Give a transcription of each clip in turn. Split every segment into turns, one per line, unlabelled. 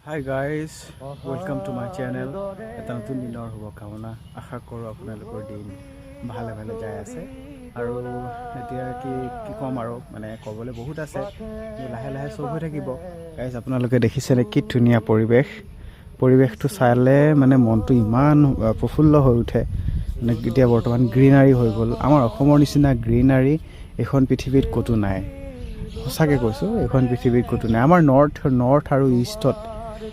Hi guys, welcome to my channel. এটা নতুন দিনৰ শুভকামনা আশা কৰোঁ আপোনালোকৰ দিন ভালে ভালে যায় আছে আৰু এতিয়া কি ক'ম আৰু মানে ক'বলৈ বহুত আছে লাহে লাহে চব হৈ থাকিব গাইজ আপোনালোকে দেখিছেনে কি ধুনীয়া পৰিৱেশটো চালে মানে মনটো ইমান প্ৰফুল্ল হৈ উঠে মানে এতিয়া বৰ্তমান গ্ৰীনাৰী হৈ গ'ল আমাৰ অসমৰ নিচিনা গ্ৰীনাৰী এখন পৃথিৱীত ক'তো নাই সঁচাকৈ কৈছোঁ এইখন পৃথিৱীত ক'তো নাই আমাৰ নৰ্থ আৰু ইষ্টত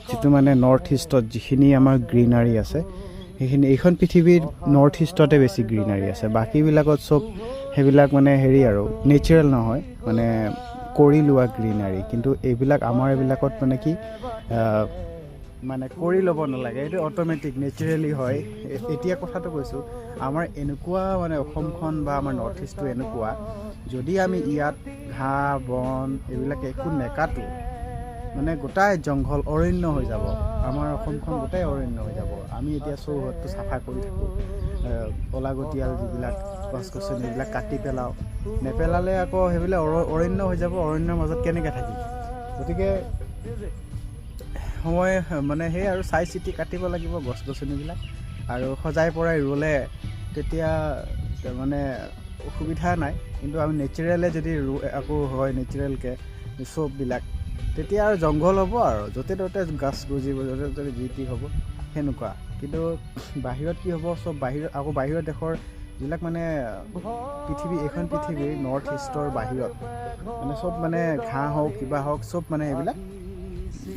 যিটো মানে নৰ্থ ইষ্টত যিখিনি আমাৰ গ্ৰীনাৰী আছে সেইখিনি এইখন পৃথিৱীৰ নৰ্থ ইষ্টতে বেছি গ্ৰীনাৰী আছে বাকীবিলাকত চব সেইবিলাক মানে হেৰি আৰু নেচাৰেল নহয় মানে কৰি লোৱা গ্ৰীনাৰী কিন্তু এইবিলাক আমাৰ এইবিলাকত মানে কি মানে কৰি ল'ব নালাগে এইটো অট'মেটিক নেচাৰেলি হয় এতিয়া কথাটো কৈছোঁ আমাৰ এনেকুৱা মানে অসমখন বা আমাৰ নৰ্থ ইষ্টটো এনেকুৱা যদি আমি ইয়াত ঘাঁহ বন এইবিলাক একো নেকাটো মানে গোটাই জংঘল অৰণ্য হৈ যাব আমাৰ অসমখন গোটাই অৰণ্য হৈ যাব আমি এতিয়া চৌহদটো চাফা কৰি থাকোঁ অলাগতিয়াল যিবিলাক গছ গছনি এইবিলাক কাটি পেলাওঁ নেপেলালে আকৌ সেইবিলাক অৰণ্য হৈ যাব অৰণ্যৰ মাজত কেনেকৈ থাকিম গতিকে সময় মানে সেই আৰু চাই চিতি কাটিব লাগিব গছ গছনিবিলাক আৰু সজাই পৰাই ৰুলে তেতিয়া মানে অসুবিধা নাই কিন্তু আমি নেচাৰেলে যদি আকৌ হয় নেচাৰেলকৈ চববিলাক তেতিয়া আৰু জংঘল হ'ব আৰু য'তে ত'তে গাছ গজিব য'তে ত'তে যি টি হ'ব সেনেকুৱা কিন্তু বাহিৰত কি হ'ব চব বাহিৰৰ দেশৰ যিবিলাক মানে এইখন পৃথিৱীৰ নৰ্থ ইষ্টৰ বাহিৰত মানে চব মানে ঘাঁহ হওক কিবা হওক চব মানে এইবিলাক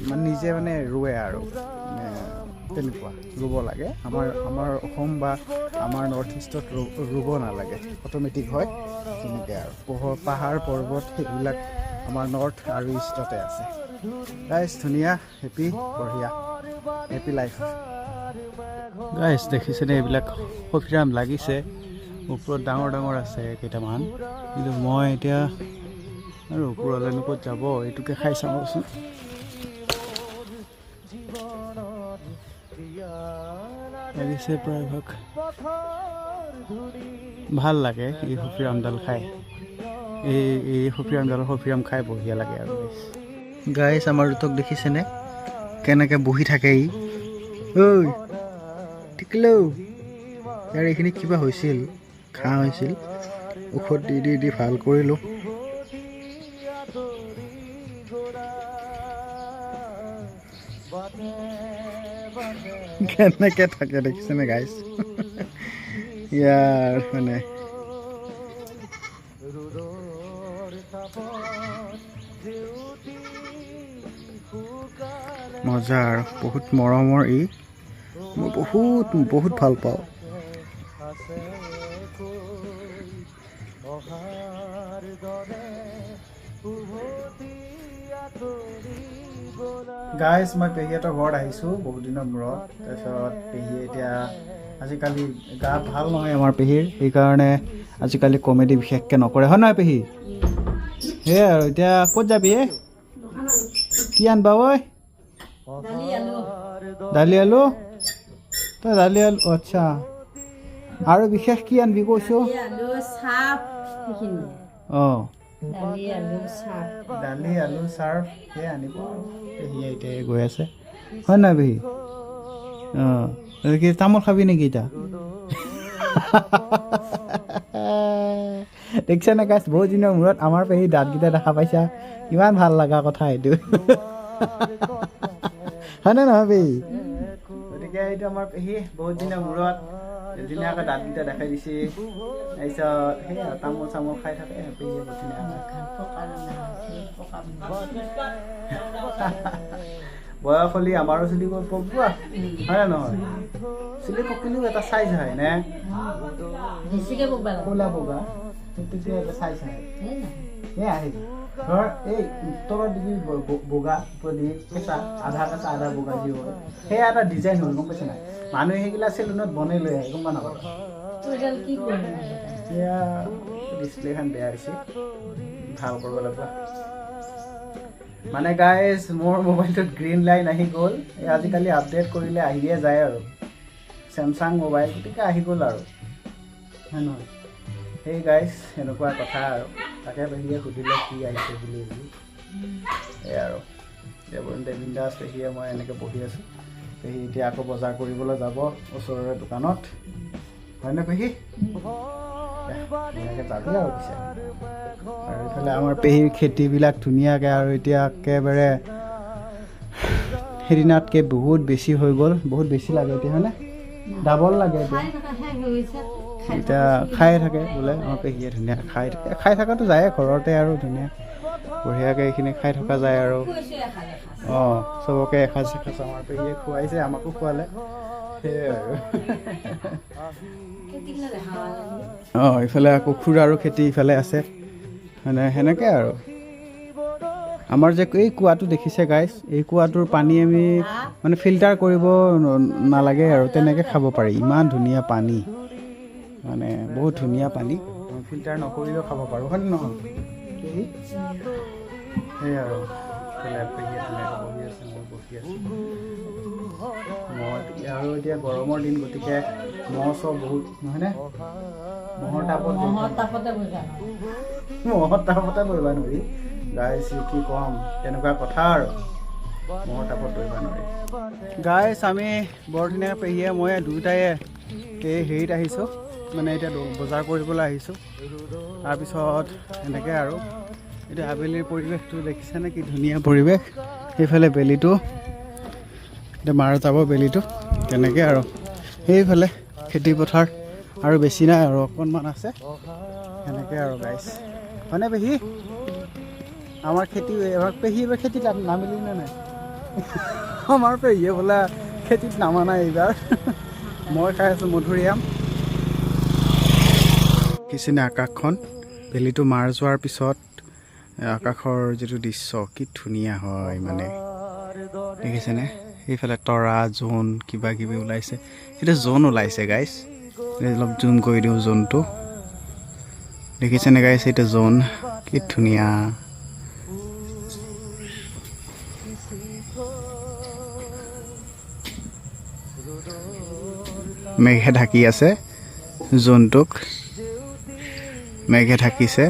মানে নিজে মানে ৰুৱে আৰু তেনেকুৱা ৰুব লাগে আমাৰ অসম বা আমাৰ নৰ্থ ইষ্টত ৰুব নালাগে অট'মেটিক হয় তেনেকৈ আৰু পাহাৰ পৰ্বত সেইবিলাক আমাৰ নৰ্থ আৰু ইষ্টতে আছে গাইজ ধুনীয়া হেপী বঢ়িয়া হেপী লাইফ গাইজ দেখিছেনে এইবিলাক সফিৰাম লাগিছে ওপৰত ডাঙৰ আছে কেইটামান কিন্তু মই এতিয়া আৰু ওপৰলৈনো ক'ত যাব এইটোকে খাই চাওঁচোন লাগিছে প্ৰায়ভাগ ভাল লাগে এই সফিৰামডাল খাই এই সফিৰাম খাই বঢ়িয়া লাগে আৰু গাইজ আমাৰ ৰুটক দেখিছেনে কেনেকৈ বহি থাকে ই ঐ টিকলৌ ইয়াৰ এইখিনি কিবা হৈছিল ঘাঁহ হৈছিল ঔষধ দি ভাল কৰিলোঁ কেনেকৈ থাকে দেখিছেনে গাইজ ইয়াৰ মানে মজা আৰু বহুত মৰমৰ ই মই বহুত ভাল পাওঁ গাইজ মই পেহীহঁতৰ ঘৰত আহিছোঁ বহুত দিনৰ মূৰত তাৰপিছত পেহীয়ে এতিয়া আজিকালি গা ভাল নহয় আমাৰ পেহীৰ সেইকাৰণে আজিকালি কমেডি বিশেষকৈ নকৰে হয় নহয় পেহী সেয়াই আৰু এতিয়া ক'ত যাবি কি আনবা ঐ দালি আলু তই দালি আলু আচ্ছা আৰু বিশেষ কি আনবি কৈছোঁ অঁ দালি আলু চাৰ্ফ সেয়া আনিব পেহীয়ে এতিয়া গৈ আছে হয় নাই পেহী অঁ কি তামোল খাবি নেকি এতিয়া দেখিছা নে গাইছ বহুত দিনৰ মূৰত আমাৰ পেহী দাঁতকেইটা দেখা পাইছা ইমান ভাল লগা কথা এইটো হয়নে নহয় পেহী গতিকে এইটো আমাৰ পেহী বহুত দিনৰ মূৰত ধুনীয়াকৈ দাঁতকেইটা দেখাই দিছে তাৰপিছত সেয়া তামোল চামোল খাই থাকে পেহীয়ে বয়স হ'লে আমাৰো চুলি পকোৱা হয় নহয় চুলি পকিলেও এটা চাইজ হয় নে ক'লা বগা সেইটো এটা চাইজ হয় সেয়া আহি ধৰ এই উত্তৰত দিবি বগা ওপৰেদি কেঁচা আধা বগা যি হয় সেয়া এটা ডিজাইন হ'ল গম পাইছে নাই মানুহে সেইগিলা চেলুনত বনাই লৈ আহে গম পা নাপায় সেয়া ডিছপ্লেখন বেয়া হৈছে ভাল কৰিব লাগিব মানে গাইজ মোৰ মোবাইলটোত গ্ৰীণ লাইন আহি গ'ল এই আজিকালি আপডেট কৰিলে আহিয়ে যায় আৰু চেমচাং মোবাইল গতিকে আহি গ'ল আৰু হয় নহয় সেই গাইজ এনেকুৱা কথা আৰু তাকে পেহীয়ে সুধিলে কি আহিছে বুলি এই আৰু এতিয়া বিন্দাছ পেহীয়ে মই এনেকৈ বহি আছোঁ। পেহী এতিয়া আকৌ বজাৰ কৰিবলৈ যাব ওচৰৰে দোকানত, হয়নে পেহী? ধুনীয়াকৈ যাবি আৰু পিছে। আৰু এইফালে আমাৰ পেহীৰ খেতিবিলাক ধুনীয়াকৈ আৰু এতিয়া একেবাৰে সেইদিনাতকৈ বহুত বেছি হৈ গ'ল, বহুত বেছি লাগে এতিয়া, হয়নে? ডাবল লাগে এতিয়া। এতিয়া খাই থাকে বোলে আমাৰ পেহীয়ে, ধুনীয়া খাই থকাটো যায় ঘৰতে আৰু ধুনীয়া বঢ়িয়াকৈ এইখিনি খাই থকা যায় আৰু। অঁ, চবকে এসাঁজ আমাৰ পেহীয়ে খুৱাইছে, আমাকো খুৱালে, সেয়াই আৰু। অঁ, ইফালে আকৌ খুৰাৰো খেতি ইফালে আছে, মানে সেনেকৈ আৰু। আমাৰ যে এই কুঁৱাটো দেখিছে গাইজ, এই কুঁৱাটোৰ পানী আমি মানে ফিল্টাৰ কৰিব নালাগে আৰু তেনেকৈ খাব পাৰি, ইমান ধুনীয়া পানী, মানে বহুত ধুনীয়া পানী, ফিল্টাৰ নকৰিলেও খাব পাৰোঁ, হয়নে নহয়? সেয়াই আৰু পেহীয়ে ধুনীয়াকৈ বহি আছে, মই বহি আছোঁ। আৰু এতিয়া গৰমৰ দিন, গতিকে মহ চহ বহুত, নহয়নে? মহৰ তাপতে বহিবা নোৱাৰি গাইজ, কি ক'ম, তেনেকুৱা কথা আৰু মহৰ তাপত বহিবা নোৱাৰি। গাইজ আমি বৰ ধুনীয়া পেহীয়ে মই দুয়োটাই এই হেৰিত আহিছোঁ, মানে এতিয়া বজাৰ কৰিবলৈ আহিছোঁ। তাৰপিছত এনেকৈ আৰু এতিয়া আবেলিৰ পৰিৱেশটো দেখিছেনে, কি ধুনীয়া পৰিৱেশ। সেইফালে বেলিটো, এতিয়া মাৰ যাব বেলিটো, তেনেকৈ আৰু সেইফালে খেতি পথাৰ আৰু বেছি নাই আৰু অকণমান আছে, সেনেকৈ আৰু গাইজ, হয়নে পেহী? আমাৰ পেহী এইবাৰ খেতিত নামিলি নে নাই? আমাৰ পেহীয়ে বোলে খেতিত নামা নাই এইবাৰ। মই খাই আছোঁ মধুৰিআম। কিছেনে আকাশখন, বেলিটো মাৰ যোৱাৰ পিছত আকাশৰ যিটো দৃশ্য কি ধুনীয়া হয়, মানে দেখিছেনে? সেইফালে তৰা, জোন কিবা কিবি ওলাইছে, এতিয়া জোন ওলাইছে গাইজ, অলপ জুম কৰি দিওঁ জোনটো, দেখিছেনে গাইজ? এতিয়া জোন কি ধুনীয়া। মেঘে ঢাকি আছে জোনটোক, মেঘে ঢাকিছে।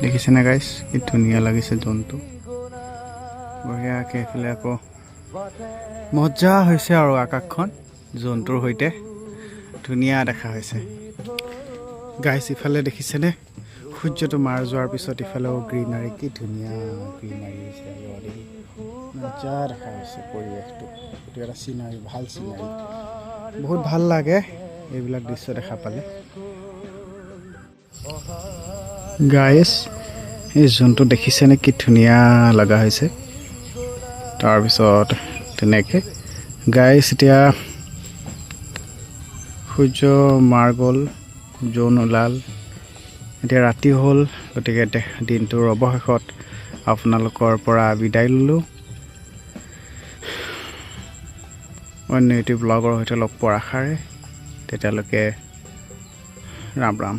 দেখিছেনে গাইজ, কি ধুনীয়া লাগিছে জোনটো, বঢ়িয়াকৈ। এইফালে আকৌ মজা হৈছে আৰু আকাশখন জোনটোৰ সৈতে ধুনীয়া দেখা হৈছে গাইজ। ইফালে দেখিছেনে সূৰ্যটো মাৰ যোৱাৰ পিছত ইফালেও গ্ৰীনাৰী, কি ধুনীয়া গ্ৰীনাৰী হৈছে, মজা দেখা হৈছে পৰিৱেশটো। এইটো এটা চিনাৰী, ভাল চিনাৰী, বহুত ভাল লাগে এইবিলাক দৃশ্য দেখা পালে গাইজ। এই জোনটো দেখিছেনে কি ধুনীয়া লগা হৈছে। তাৰপিছত তেনেকৈ গাইজ এতিয়া সূৰ্য মাৰ গ'ল, জোন ওলাল, এতিয়া ৰাতি হ'ল, গতিকে দিনটোৰ অৱশেষত আপোনালোকৰ পৰা বিদায় ল'লোঁ। অন্য এটি ব্লগৰ সৈতে লগ পোৱাৰ আশাৰে, তেতিয়ালৈকে ৰাম ৰাম।